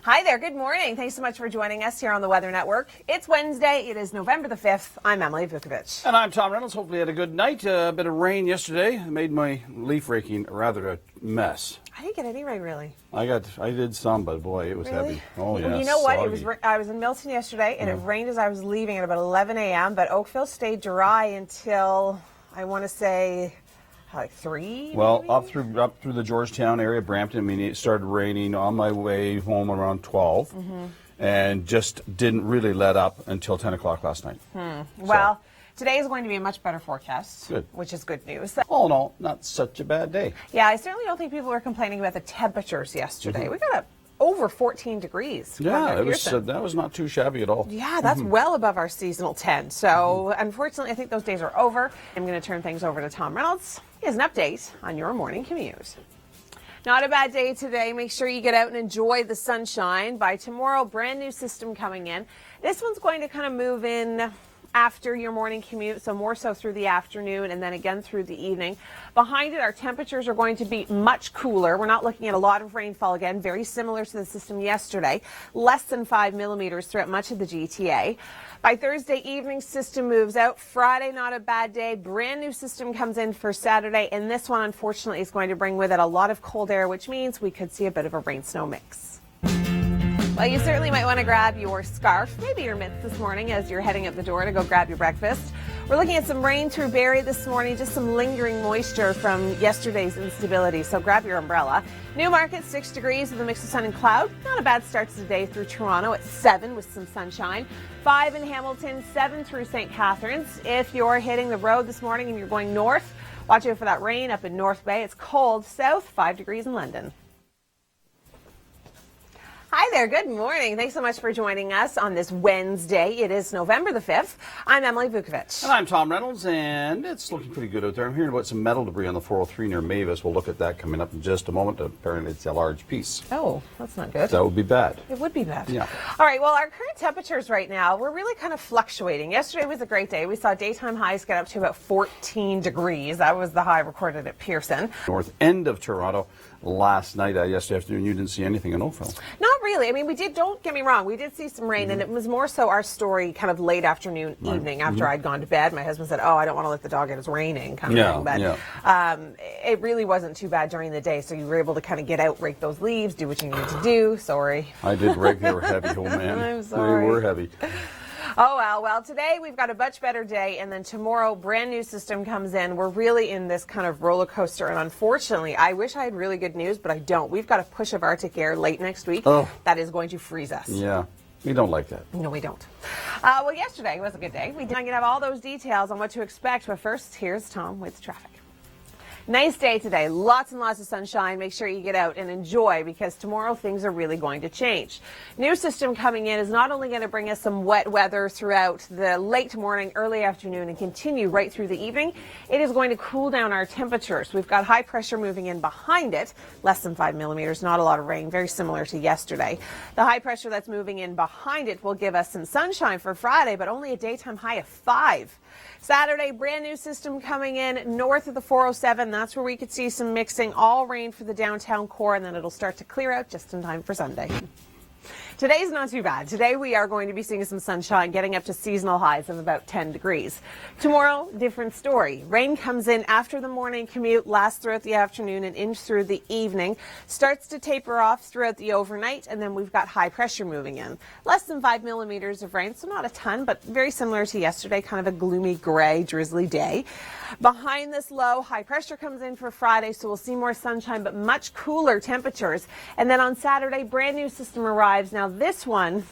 Hi there, good morning. Thanks so much for joining us here on the Weather Network. It's Wednesday, it is November the 5th. I'm Emily Vukovic. And I'm Tom Reynolds. Hopefully you had a good night. A bit of rain yesterday. It made my leaf raking rather a mess. I didn't get any rain, really. I did some, but boy, it was Really? heavy. Oh, yeah. Well, you know what? Soggy. I was in Milton yesterday, and it rained as I was leaving at about 11 a.m., but Oakville stayed dry until, I want to say, like 3? Well, maybe? up through the Georgetown area, Brampton. I mean, it started raining on my way home around 12, and just didn't really let up until 10 o'clock last night. Well, today is going to be a much better forecast, Good. which is good news. All in all, not such a bad day. Yeah, I certainly don't think people were complaining about the temperatures yesterday. We got over 14 degrees. Yeah, that was not too shabby at all. Yeah, that's well above our seasonal 10. So, unfortunately, I think those days are over. I'm going to turn things over to Tom Reynolds. He has an update on your morning commute. Not a bad day today. Make sure you get out and enjoy the sunshine. By tomorrow, brand new system coming in. This one's going to kind of move in after your morning commute, so more so through the afternoon and then again through the evening. Behind it, our temperatures are going to be much cooler. We're not looking at a lot of rainfall again, very similar to the system yesterday, less than 5 millimeters throughout much of the GTA. By Thursday evening, system moves out. Friday, not a bad day. Brand new system comes in for Saturday, and this one, unfortunately, is going to bring with it a lot of cold air, which means we could see a bit of a rain-snow mix. Well, you certainly might want to grab your scarf, maybe your mitts this morning as you're heading out the door to go grab your breakfast. We're looking at some rain through Barrie this morning, just some lingering moisture from yesterday's instability, so grab your umbrella. Newmarket, 6 degrees with a mix of sun and cloud. Not a bad start to the day through Toronto at 7 with some sunshine. 5 in Hamilton, 7 through St. Catharines. If you're hitting the road this morning and you're going north, watch out for that rain up in North Bay. It's cold south, 5 degrees in London. Hi there, good morning. Thanks so much for joining us on this Wednesday. It is November the 5th. I'm Emily Vukovic. And I'm Tom Reynolds, and it's looking pretty good out there. I'm hearing about some metal debris on the 403 near Mavis. We'll look at that coming up in just a moment. Apparently it's a large piece. Oh, that's not good. That would be bad. It would be bad. Yeah. All right, well, our current temperatures right now, we're really kind of fluctuating. Yesterday was a great day. We saw daytime highs get up to about 14 degrees. That was the high recorded at Pearson. North end of Toronto last night, yesterday afternoon, you didn't see anything in Oakville. Not really. I mean, don't get me wrong, we did see some rain, and it was more so our story kind of late afternoon, evening, after I'd gone to bed. My husband said, oh, I don't want to let the dog out, it's raining, kind of thing. But it really wasn't too bad during the day, so you were able to kind of get out, rake those leaves, do what you needed to do. Sorry. I did rake. They were heavy, oh man. I'm sorry. They were heavy. Oh, well, today we've got a much better day, and then tomorrow, brand new system comes in. We're really in this kind of roller coaster, and unfortunately, I wish I had really good news, but I don't. We've got a push of Arctic air late next week that is going to freeze us. Yeah, we don't like that. No, we don't. Well, yesterday was a good day. We didn't have all those details on what to expect, but first, here's Tom with traffic. Nice day today. Lots and lots of sunshine. Make sure you get out and enjoy, because tomorrow things are really going to change. New system coming in is not only going to bring us some wet weather throughout the late morning, early afternoon, and continue right through the evening. It is going to cool down our temperatures. We've got high pressure moving in behind it, less than 5 millimeters, not a lot of rain, very similar to yesterday. The high pressure that's moving in behind it will give us some sunshine for Friday, but only a daytime high of 5. Saturday, brand new system coming in north of the 407. That's where we could see some mixing, all rain for the downtown core, and then it'll start to clear out just in time for Sunday. Today's not too bad. Today we are going to be seeing some sunshine, getting up to seasonal highs of about 10 degrees. Tomorrow, different story. Rain comes in after the morning commute, lasts throughout the afternoon and in through the evening, starts to taper off throughout the overnight, and then we've got high pressure moving in. Less than 5 millimeters of rain, so not a ton, but very similar to yesterday, kind of a gloomy, gray, drizzly day. Behind this low, high pressure comes in for Friday, so we'll see more sunshine, but much cooler temperatures. And then on Saturday, brand new system arrives. Now this one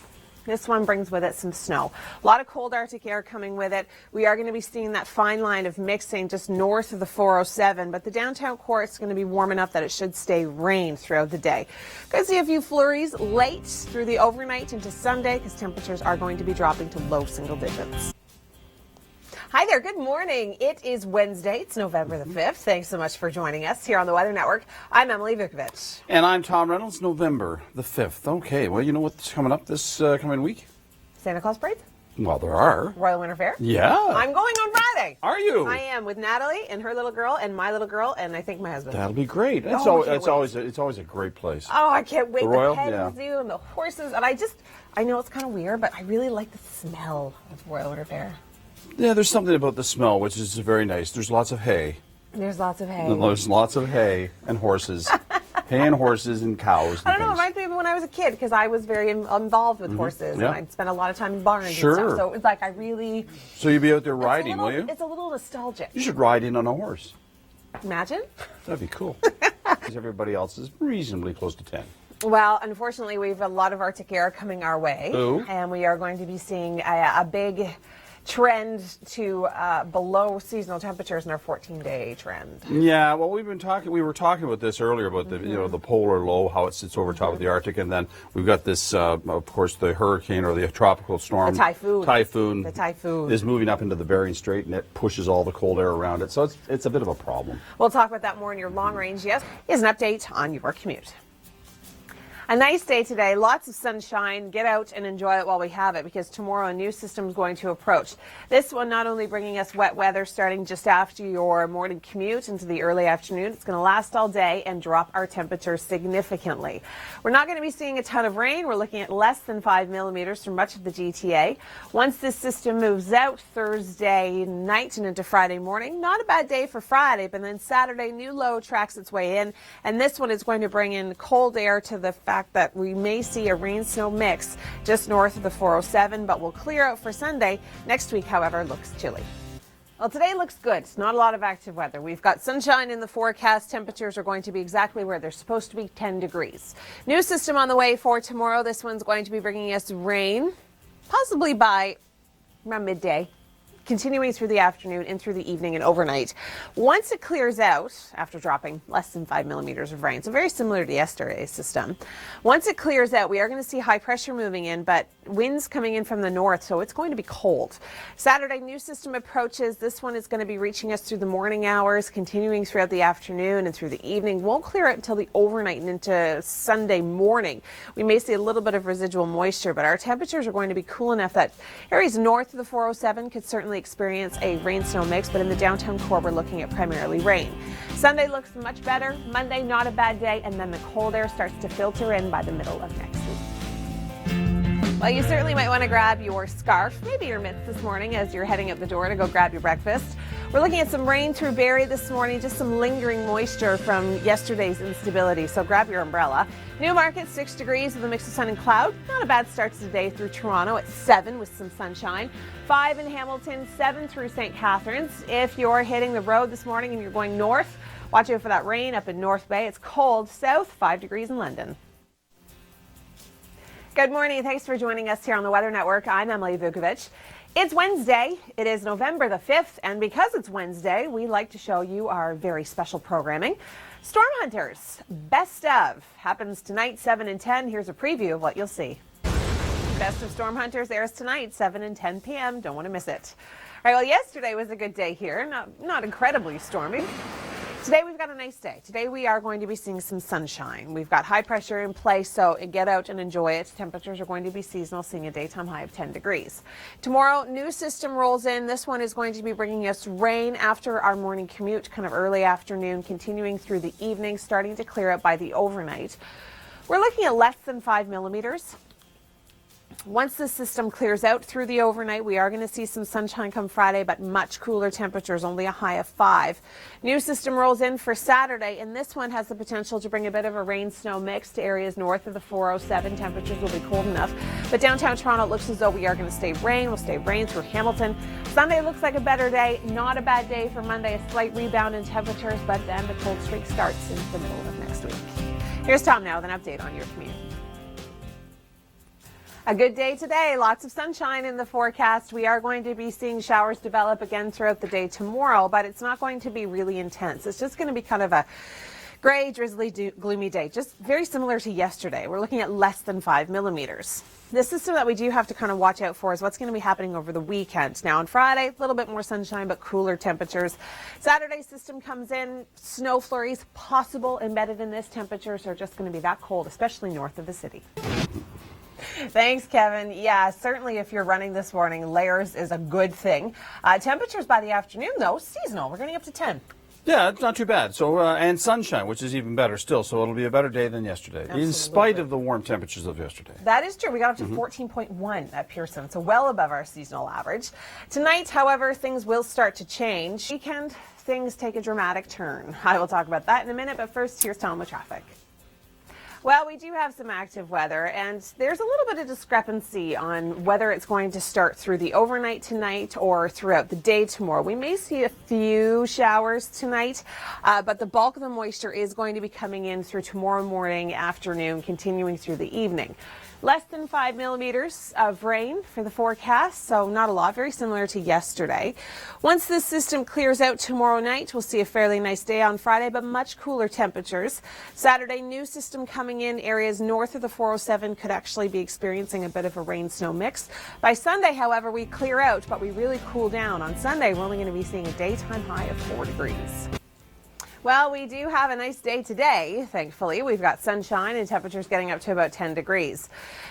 brings with it some snow. A lot of cold Arctic air coming with it. We are going to be seeing that fine line of mixing just north of the 407, but the downtown core is going to be warm enough that it should stay rain throughout the day. Could see a few flurries late through the overnight into Sunday, because temperatures are going to be dropping to low single digits. Hi there, good morning. It is Wednesday. It's November the 5th. Thanks so much for joining us here on the Weather Network. I'm Emily Vukovic. And I'm Tom Reynolds. November the 5th. Okay, well, you know what's coming up this coming week? Santa Claus parade? Well, there are. Royal Winter Fair? Yeah. I'm going on Friday. Are you? I am, with Natalie and her little girl and my little girl and I think my husband. That'll be great. It's always a great place. Oh, I can't wait. The Royal? The petting Yeah. zoo and the horses. And I know it's kind of weird, but I really like the smell of Royal Winter Fair. Yeah, there's something about the smell, which is very nice. There's lots of hay. There's lots of hay. There's lots of hay and horses. Hay and horses and cows. I don't know. It reminds me of when I was a kid because I was very involved with horses. Yeah. And I'd spend a lot of time in barns Sure. and stuff. So it's like I really... So you'll be out there riding, will you? It's a little nostalgic. You should ride in on a horse. Imagine. That'd be cool. Because everybody else is reasonably close to 10. Well, unfortunately, we have a lot of Arctic air coming our way. Ooh. And we are going to be seeing a big trend to below seasonal temperatures in our 14-day trend. Yeah, well, we were talking about this earlier about the the polar low, how it sits over top of the Arctic, and then we've got this, of course, the hurricane or the tropical storm. The typhoon. The typhoon is moving up into the Bering Strait, and it pushes all the cold air around it. So it's a bit of a problem. We'll talk about that more in your long range. Yes, here's an update on your commute. A nice day today, lots of sunshine. Get out and enjoy it while we have it because tomorrow a new system is going to approach. This one not only bringing us wet weather starting just after your morning commute into the early afternoon, it's going to last all day and drop our temperatures significantly. We're not going to be seeing a ton of rain. We're looking at less than 5 millimeters for much of the GTA. Once this system moves out Thursday night and into Friday morning, not a bad day for Friday, but then Saturday, new low tracks its way in, and this one is going to bring in cold air to the fact that we may see a rain-snow mix just north of the 407, but will clear out for Sunday. Next week, however, looks chilly. Well, today looks good. Not a lot of active weather. We've got sunshine in the forecast. Temperatures are going to be exactly where they're supposed to be, 10 degrees. New system on the way for tomorrow. This one's going to be bringing us rain, possibly by around midday, continuing through the afternoon and through the evening and overnight. Once it clears out, after dropping less than 5 millimeters of rain, so very similar to yesterday's system, once it clears out, we are going to see high pressure moving in, but winds coming in from the north, so it's going to be cold. Saturday, new system approaches. This one is going to be reaching us through the morning hours, continuing throughout the afternoon and through the evening. Won't clear out until the overnight and into Sunday morning. We may see a little bit of residual moisture, but our temperatures are going to be cool enough that areas north of the 407 could certainly experience a rain-snow mix, but in the downtown core, we're looking at primarily rain. Sunday looks much better. Monday, not a bad day, and then the cold air starts to filter in by the middle of next week. Well, you certainly might want to grab your scarf, maybe your mitts this morning as you're heading out the door to go grab your breakfast. We're looking at some rain through Barrie this morning, just some lingering moisture from yesterday's instability, so grab your umbrella. Newmarket, 6 degrees with a mix of sun and cloud. Not a bad start to the day through Toronto at 7 with some sunshine. 5 in Hamilton, 7 through St. Catharines. If you're hitting the road this morning and you're going north, watch out for that rain up in North Bay. It's cold. South, 5 degrees in London. Good morning. Thanks for joining us here on the Weather Network. I'm Emily Vukovic. It's Wednesday. It is November the 5th, and because it's Wednesday, we like to show you our very special programming. Storm Hunters, Best Of, happens tonight, 7 and 10. Here's a preview of what you'll see. Best of Storm Hunters airs tonight, 7 and 10 p.m. Don't want to miss it. All right, well, yesterday was a good day here. Not incredibly stormy. Today we've got a nice day. Today we are going to be seeing some sunshine. We've got high pressure in place, so get out and enjoy it. Temperatures are going to be seasonal, seeing a daytime high of 10 degrees. Tomorrow, new system rolls in. This one is going to be bringing us rain after our morning commute, kind of early afternoon, continuing through the evening, starting to clear up by the overnight. We're looking at less than 5 millimeters. Once the system clears out through the overnight, we are going to see some sunshine come Friday, but much cooler temperatures, only a high of 5. New system rolls in for Saturday, and this one has the potential to bring a bit of a rain-snow mix to areas north of the 407. Temperatures will be cold enough, but downtown Toronto, it looks as though we are going to stay rain. We'll stay rain through Hamilton. Sunday looks like a better day. Not a bad day for Monday. A slight rebound in temperatures, but then the cold streak starts in the middle of next week. Here's Tom now with an update on your commute. A good day today. Lots of sunshine in the forecast. We are going to be seeing showers develop again throughout the day tomorrow, but it's not going to be really intense. It's just going to be kind of a gray, drizzly, gloomy day, just very similar to yesterday. We're looking at less than 5 millimeters. The system that we do have to kind of watch out for is what's going to be happening over the weekend. Now on Friday, a little bit more sunshine, but cooler temperatures. Saturday system comes in, snow flurries possible embedded in this. Temperatures are just going to be that cold, especially north of the city. Thanks, Kevin. Yeah, certainly if you're running this morning, layers is a good thing. Temperatures by the afternoon, though, seasonal. We're getting up to 10. Yeah, it's not too bad. So and sunshine, which is even better still. So it'll be a better day than yesterday, in spite of the warm temperatures of yesterday. That is true. We got up to 14.1 at Pearson, so well above our seasonal average. Tonight, however, things will start to change. Weekend, things take a dramatic turn. I will talk about that in a minute, but first, here's Tom with traffic. Well, we do have some active weather, and there's a little bit of discrepancy on whether it's going to start through the overnight tonight or throughout the day tomorrow. We may see a few showers tonight, but the bulk of the moisture is going to be coming in through tomorrow morning, afternoon, continuing through the evening. Less than 5 millimeters of rain for the forecast, so not a lot, very similar to yesterday. Once this system clears out tomorrow night, we'll see a fairly nice day on Friday, but much cooler temperatures. Saturday, new system coming in. Areas north of the 407 could actually be experiencing a bit of a rain-snow mix. By Sunday, however, we clear out, but we really cool down. On Sunday, we're only going to be seeing a daytime high of 4 degrees. Well, we do have a nice day today, thankfully. We've got sunshine and temperatures getting up to about 10 degrees.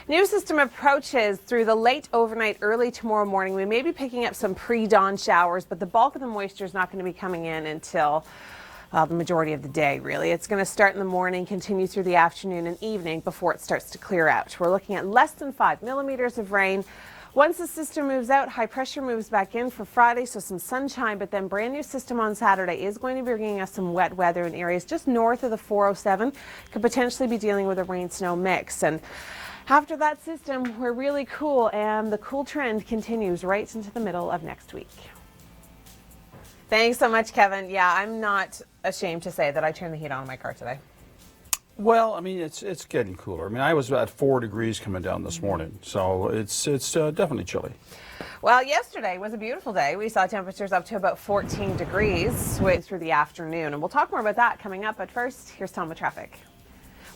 New system approaches through the late overnight, early tomorrow morning. We may be picking up some pre-dawn showers, but the bulk of the moisture is not going to be coming in until the majority of the day, really. It's going to start in the morning, continue through the afternoon and evening before it starts to clear out. We're looking at less than 5 millimeters of rain. Once the system moves out, high pressure moves back in for Friday, so some sunshine, but then brand new system on Saturday is going to be bringing us some wet weather in areas just north of the 407. Could potentially be dealing with a rain-snow mix. And after that system, we're really cool, and the cool trend continues right into the middle of next week. Thanks so much, Kevin. Yeah, I'm not ashamed to say that I turned the heat on in my car today. Well, I mean, it's getting cooler. I mean, I was at 4 degrees coming down this morning, so it's definitely chilly. Well, yesterday was a beautiful day. We saw temperatures up to about 14 degrees way through the afternoon, and we'll talk more about that coming up. But first, here's Tom with traffic.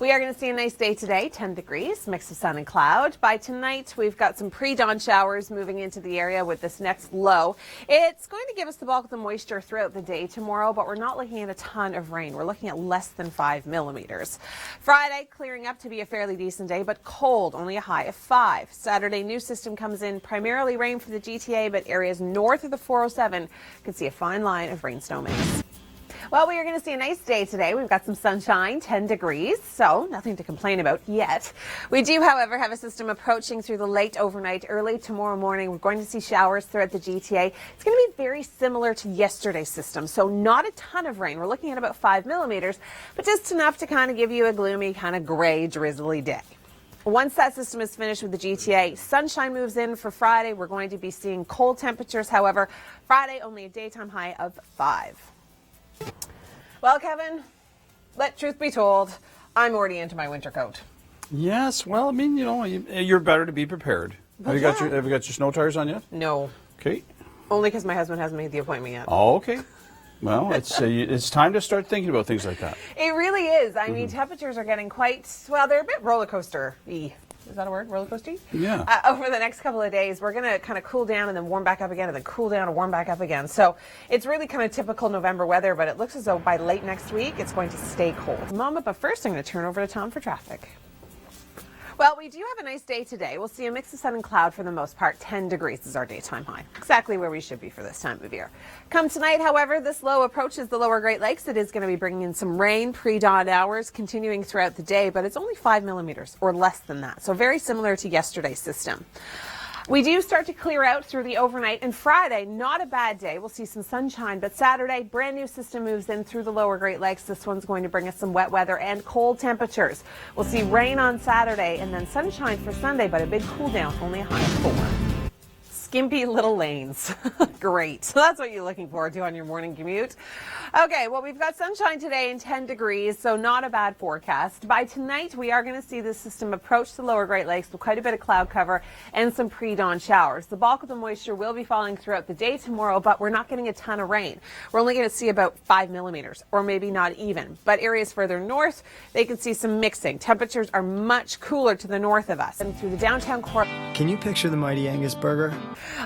We are going to see a nice day today, 10 degrees, mix of sun and cloud. By tonight, we've got some pre-dawn showers moving into the area with this next low. It's going to give us the bulk of the moisture throughout the day tomorrow, but we're not looking at a ton of rain. We're looking at less than 5 millimeters. Friday, clearing up to be a fairly decent day, but cold, only a high of 5. Saturday, new system comes in, primarily rain for the GTA, but areas north of the 407 could see a fine line of rain-snow mix. Well, we are going to see a nice day today. We've got some sunshine, 10 degrees, so nothing to complain about yet. We do, however, have a system approaching through the late overnight, early tomorrow morning. We're going to see showers throughout the GTA. It's going to be very similar to yesterday's system, so not a ton of rain. We're looking at about 5 millimeters, but just enough to kind of give you a gloomy, kind of gray, drizzly day. Once that system is finished with the GTA, sunshine moves in for Friday. We're going to be seeing cold temperatures, however. Friday, only a daytime high of 5. Well, Kevin, let truth be told, I'm already into my winter coat. Yes, well, I mean, you know, you're better to be prepared. Have you got your snow tires on yet? No. Okay. Only because my husband hasn't made the appointment yet. Oh, okay. Well, it's time to start thinking about things like that. It really is. I mean, temperatures are getting quite, well, they're a bit roller coaster-y. Is that a word? Roller coaster? Yeah. Over the next couple of days, we're going to kind of cool down and then warm back up again and then cool down and warm back up again. So it's really kind of typical November weather, but it looks as though by late next week, it's going to stay cold. But first, I'm going to turn over to Tom for traffic. Well, we do have a nice day today. We'll see a mix of sun and cloud for the most part. 10 degrees is our daytime high. Exactly where we should be for this time of year. Come tonight, however, this low approaches the lower Great Lakes. It is going to be bringing in some rain pre-dawn hours, continuing throughout the day, but it's only 5 millimeters or less than that. So very similar to yesterday's system. We do start to clear out through the overnight, and Friday, not a bad day. We'll see some sunshine, but Saturday, brand new system moves in through the lower Great Lakes. This one's going to bring us some wet weather and cold temperatures. We'll see rain on Saturday and then sunshine for Sunday, but a big cool down, only a high of 4. Skimpy little lanes. Great. So that's what you're looking forward to on your morning commute. Okay, well, we've got sunshine today and 10 degrees, so not a bad forecast. By tonight, we are going to see this system approach the lower Great Lakes with quite a bit of cloud cover and some pre-dawn showers. The bulk of the moisture will be falling throughout the day tomorrow, but we're not getting a ton of rain. We're only going to see about 5 millimeters, or maybe not even. But areas further north, they can see some mixing. Temperatures are much cooler to the north of us. And through the downtown core. Can you picture the mighty Angus burger?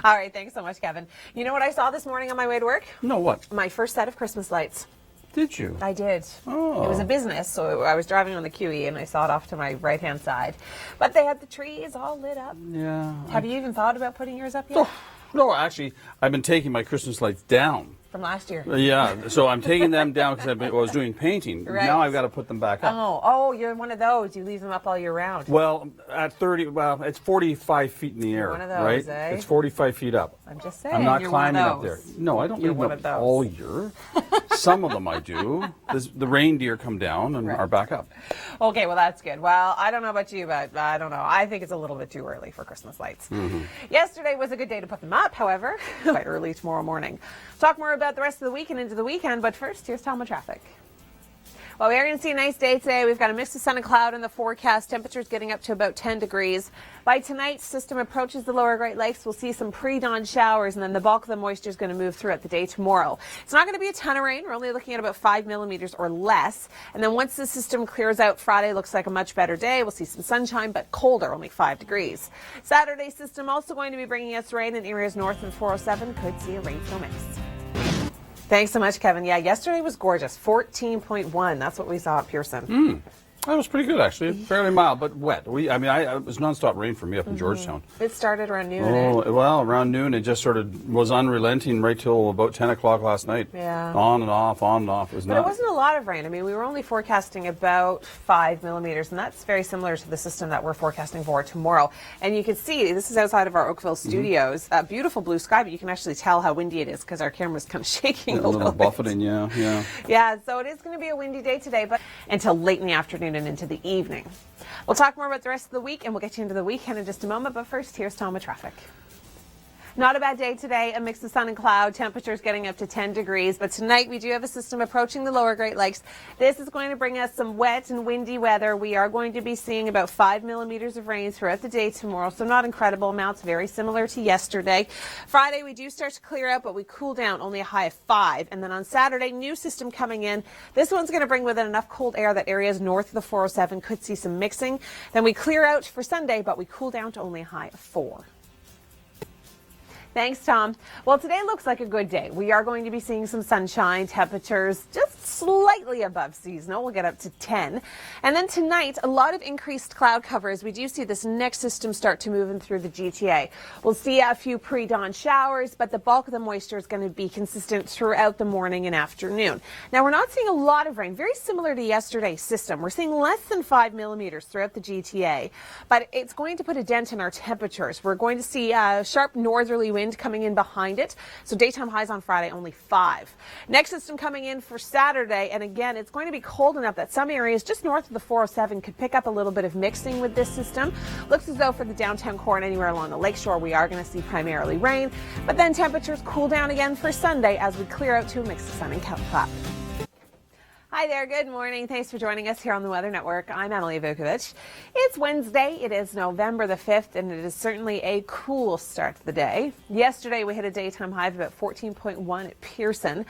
All right, thanks so much, Kevin. You know what I saw this morning on my way to work? No, what? My first set of Christmas lights. Did you? I did. Oh. It was a business, so I was driving on the QE and I saw it off to my right-hand side. But they had the trees all lit up. Yeah. Have you even thought about putting yours up yet? No, actually, I've been taking my Christmas lights down. From last year. Yeah, so I'm taking them down because I was doing painting. Right. Now I've got to put them back up. Oh, you're one of those. You leave them up all year round. Well, it's 45 feet in the air, one of those, right? eh? It's 45 feet up. I'm just saying. I'm not you're climbing one of up there. those. No, I don't You're leave one them of up those. all year. Some of them I do. The reindeer come down and are back up. Okay, well, that's good. Well, I don't know about you, but I don't know. I think it's a little bit too early for Christmas lights. Yesterday was a good day to put them up, however, quite early tomorrow morning. Talk more about the rest of the week and into the weekend, but first, here's Tom with traffic. Well, we are going to see a nice day today. We've got a mix of sun and cloud in the forecast. Temperatures getting up to about 10 degrees. By tonight, system approaches the lower Great Lakes. We'll see some pre-dawn showers, and then the bulk of the moisture is going to move throughout the day tomorrow. It's not going to be a ton of rain. We're only looking at about 5 millimeters or less. And then once the system clears out, Friday looks like a much better day. We'll see some sunshine, but colder, only 5 degrees. Saturday system also going to be bringing us rain in areas north of 407. Could see a rain-snow mix. Thanks so much, Kevin. Yeah, yesterday was gorgeous. 14.1. That's what we saw at Pearson. That was pretty good, actually. Fairly mild, but wet. It was nonstop rain for me up in Georgetown. It started around noon. Oh, well, around noon, it just sort of was unrelenting right till about 10 o'clock last night. Yeah. On and off, on and off. It wasn't a lot of rain. I mean, we were only forecasting about 5 millimeters, and that's very similar to the system that we're forecasting for tomorrow. And you can see, this is outside of our Oakville studios. Beautiful blue sky, but you can actually tell how windy it is because our camera's kind of shaking a little bit. buffeting, yeah. Yeah, so it is going to be a windy day today, but until late in the afternoon and into the evening. We'll talk more about the rest of the week, and we'll get you into the weekend in just a moment. But first, here's Tom with traffic. Not a bad day today, a mix of sun and cloud, temperatures getting up to 10 degrees. But tonight we do have a system approaching the lower Great Lakes. This is going to bring us some wet and windy weather. We are going to be seeing about 5 millimeters of rain throughout the day tomorrow, so not incredible amounts, very similar to yesterday. Friday we do start to clear out, but we cool down, only a high of 5. And then on Saturday, new system coming in. This one's going to bring with it enough cold air that areas north of the 407 could see some mixing. Then we clear out for Sunday, but we cool down to only a high of 4. Thanks, Tom. Well, today looks like a good day. We are going to be seeing some sunshine, temperatures just slightly above seasonal. We'll get up to 10. And then tonight, a lot of increased cloud cover as we do see this next system start to move in through the GTA. We'll see a few pre-dawn showers, but the bulk of the moisture is going to be consistent throughout the morning and afternoon. Now, we're not seeing a lot of rain, very similar to yesterday's system. We're seeing less than 5 millimeters throughout the GTA, but it's going to put a dent in our temperatures. We're going to see a sharp northerly wind coming in behind it. So daytime highs on Friday, only 5. Next system coming in for Saturday. And again, it's going to be cold enough that some areas just north of the 407 could pick up a little bit of mixing with this system. Looks as though for the downtown core and anywhere along the lakeshore, we are going to see primarily rain. But then temperatures cool down again for Sunday as we clear out to a mix of sun and cloud. Hi there, good morning. Thanks for joining us here on the Weather Network. I'm Emily Vukovic. It's Wednesday, it is November the 5th, and it is certainly a cool start to the day. Yesterday we hit a daytime high of about 14.1 at Pearson.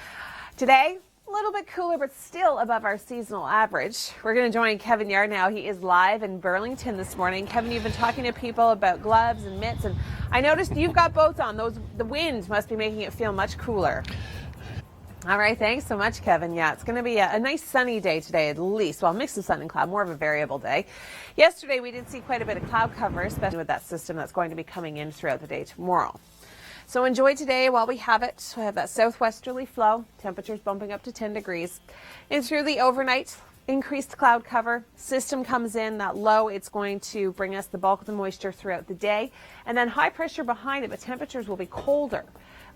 Today, a little bit cooler, but still above our seasonal average. We're going to join Kevin Yard now. He is live in Burlington this morning. Kevin, you've been talking to people about gloves and mitts, and I noticed you've got both on. The wind must be making it feel much cooler. All right, thanks so much, Kevin. Yeah, it's going to be a nice sunny day today at least. Well, mix of sun and cloud, more of a variable day. Yesterday, we did see quite a bit of cloud cover, especially with that system that's going to be coming in throughout the day tomorrow. So enjoy today while we have it. We have that southwesterly flow, temperatures bumping up to 10 degrees. And through the overnight, increased cloud cover, system comes in, that low, it's going to bring us the bulk of the moisture throughout the day. And then high pressure behind it, but temperatures will be colder.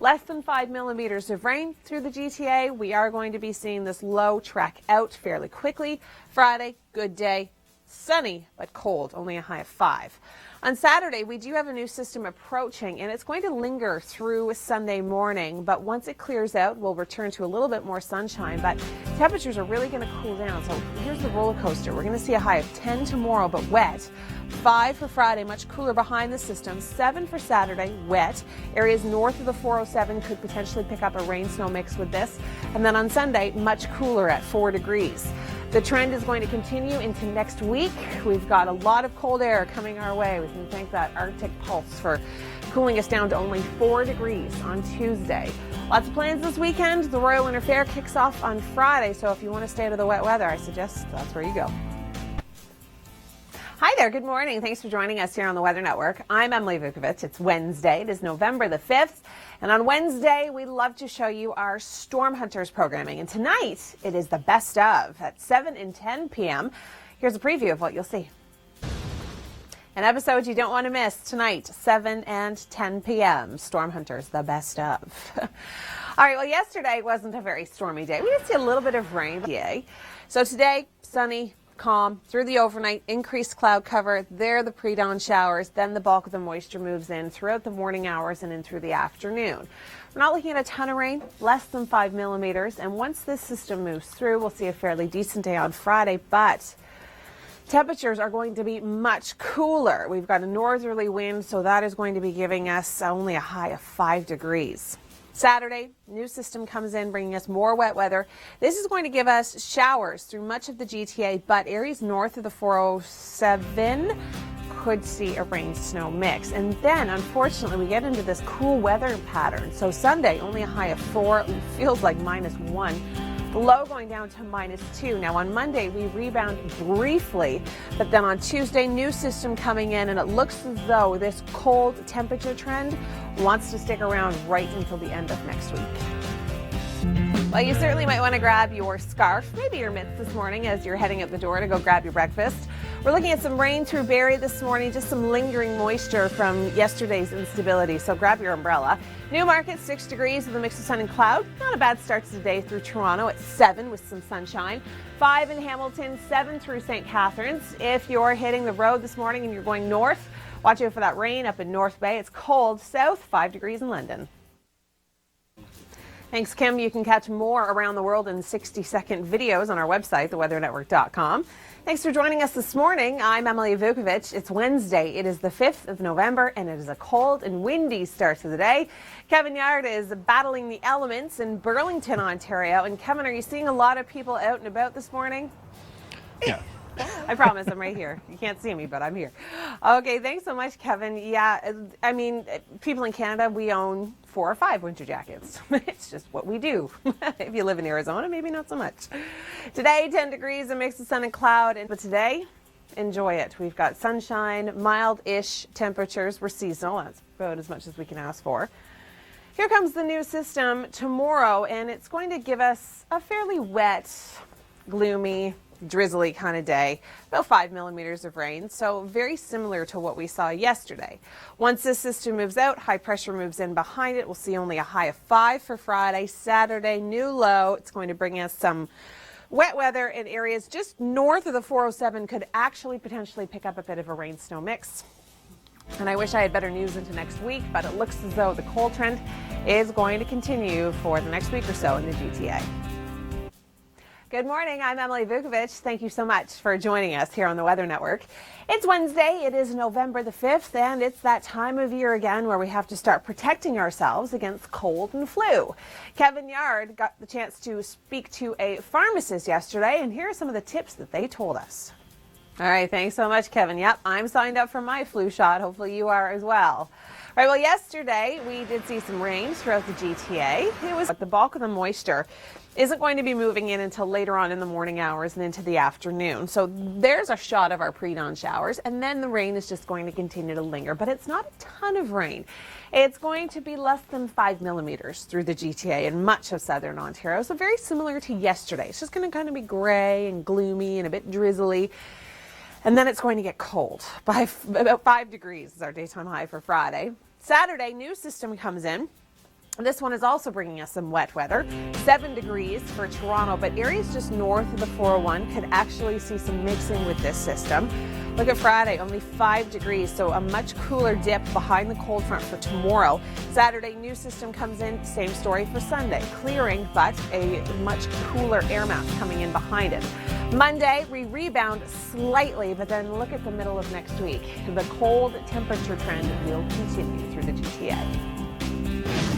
Less than 5 millimeters of rain through the GTA. We are going to be seeing this low track out fairly quickly. Friday, good day, sunny but cold, only a high of 5. On Saturday, we do have a new system approaching, and it's going to linger through Sunday morning. But once it clears out, we'll return to a little bit more sunshine. But temperatures are really going to cool down. So here's the roller coaster. We're going to see a high of 10 tomorrow, but wet. 5 for Friday, much cooler behind the system. 7 for Saturday, wet. Areas north of the 407 could potentially pick up a rain-snow mix with this. And then on Sunday, much cooler at 4 degrees. The trend is going to continue into next week. We've got a lot of cold air coming our way. We can thank that Arctic pulse for cooling us down to only 4 degrees on Tuesday. Lots of plans this weekend. The Royal Winter Fair kicks off on Friday, so if you want to stay out of the wet weather, I suggest that's where you go. Hi there, good morning. Thanks for joining us here on the Weather Network. I'm Emily Vukovic. It's Wednesday. It is November the 5th. And on Wednesday, we love to show you our Storm Hunters programming. And tonight, it is the best of at 7 and 10 p.m. Here's a preview of what you'll see. An episode you don't want to miss tonight, 7 and 10 p.m. Storm Hunters, the best of. All right, well, yesterday wasn't a very stormy day. We did see a little bit of rain. Yay. So today, sunny, calm through the overnight, increased cloud cover. There, the pre-dawn showers. Then the bulk of the moisture moves in throughout the morning hours and in through the afternoon. We're not looking at a ton of rain, less than 5 millimeters. And once this system moves through, we'll see a fairly decent day on Friday. But temperatures are going to be much cooler. We've got a northerly wind, so that is going to be giving us only a high of 5 degrees. Saturday, new system comes in, bringing us more wet weather. This is going to give us showers through much of the GTA, but areas north of the 407 could see a rain-snow mix. And then, unfortunately, we get into this cool weather pattern. So Sunday, only a high of 4, feels like -1. The low going down to -2. Now on Monday, we rebound briefly, but then on Tuesday, new system coming in, and it looks as though this cold temperature trend wants to stick around right until the end of next week. Well, you certainly might want to grab your scarf, maybe your mitts this morning as you're heading out the door to go grab your breakfast. We're looking at some rain through Barrie this morning, just some lingering moisture from yesterday's instability, so grab your umbrella. Newmarket, 6 degrees with a mix of sun and cloud. Not a bad start to the day through Toronto at 7 with some sunshine. 5 in Hamilton, 7 through St. Catharines. If you're hitting the road this morning and you're going north, watch out for that rain up in North Bay. It's cold south, 5 degrees in London. Thanks, Kim. You can catch more around the world in 60-second videos on our website, theweathernetwork.com. Thanks for joining us this morning. I'm Emily Vukovic. It's Wednesday. It is the 5th of November, and it is a cold and windy start to the day. Kevin Yard is battling the elements in Burlington, Ontario. And Kevin, are you seeing a lot of people out and about this morning? Yeah. I promise I'm right here. You can't see me, but I'm here. Okay, thanks so much, Kevin. Yeah, I mean, people in Canada, we own 4 or 5 winter jackets. It's just what we do. If you live in Arizona, maybe not so much. Today, 10 degrees, a mix of sun and cloud. But today, enjoy it. We've got sunshine, mild-ish temperatures. We're seasonal. That's about as much as we can ask for. Here comes the new system tomorrow, and it's going to give us a fairly wet, gloomy, drizzly kind of day, about 5 millimeters of rain, so very similar to what we saw yesterday. Once this system moves out, high pressure moves in behind it. We'll see only a high of 5 for Friday. Saturday, new low. It's going to bring us some wet weather in areas just north of the 407, could actually potentially pick up a bit of a rain-snow mix. And I wish I had better news into next week, but it looks as though the cold trend is going to continue for the next week or so in the GTA. Good morning, I'm Emily Vukovic. Thank you so much for joining us here on the Weather Network. It's Wednesday, it is November the 5th, and it's that time of year again where we have to start protecting ourselves against cold and flu. Kevin Yard got the chance to speak to a pharmacist yesterday, and here are some of the tips that they told us. All right, thanks so much, Kevin. Yep, I'm signed up for my flu shot. Hopefully you are as well. All right, well, yesterday we did see some rain throughout the GTA. It was the bulk of the moisture isn't going to be moving in until later on in the morning hours and into the afternoon. So there's a shot of our pre-dawn showers, and then the rain is just going to continue to linger, but it's not a ton of rain. It's going to be less than 5 millimeters through the GTA and much of southern Ontario, so very similar to yesterday. It's just going to kind of be gray and gloomy and a bit drizzly. And then it's going to get cold by about 5 degrees is our daytime high for Friday. Saturday, new system comes in. This one is also bringing us some wet weather. 7 degrees for Toronto, but areas just north of the 401 could actually see some mixing with this system. Look at Friday, only 5 degrees, so a much cooler dip behind the cold front for tomorrow. Saturday, new system comes in, same story for Sunday. Clearing, but a much cooler air mass coming in behind it. Monday, we rebound slightly, but then look at the middle of next week. The cold temperature trend will continue through the GTA.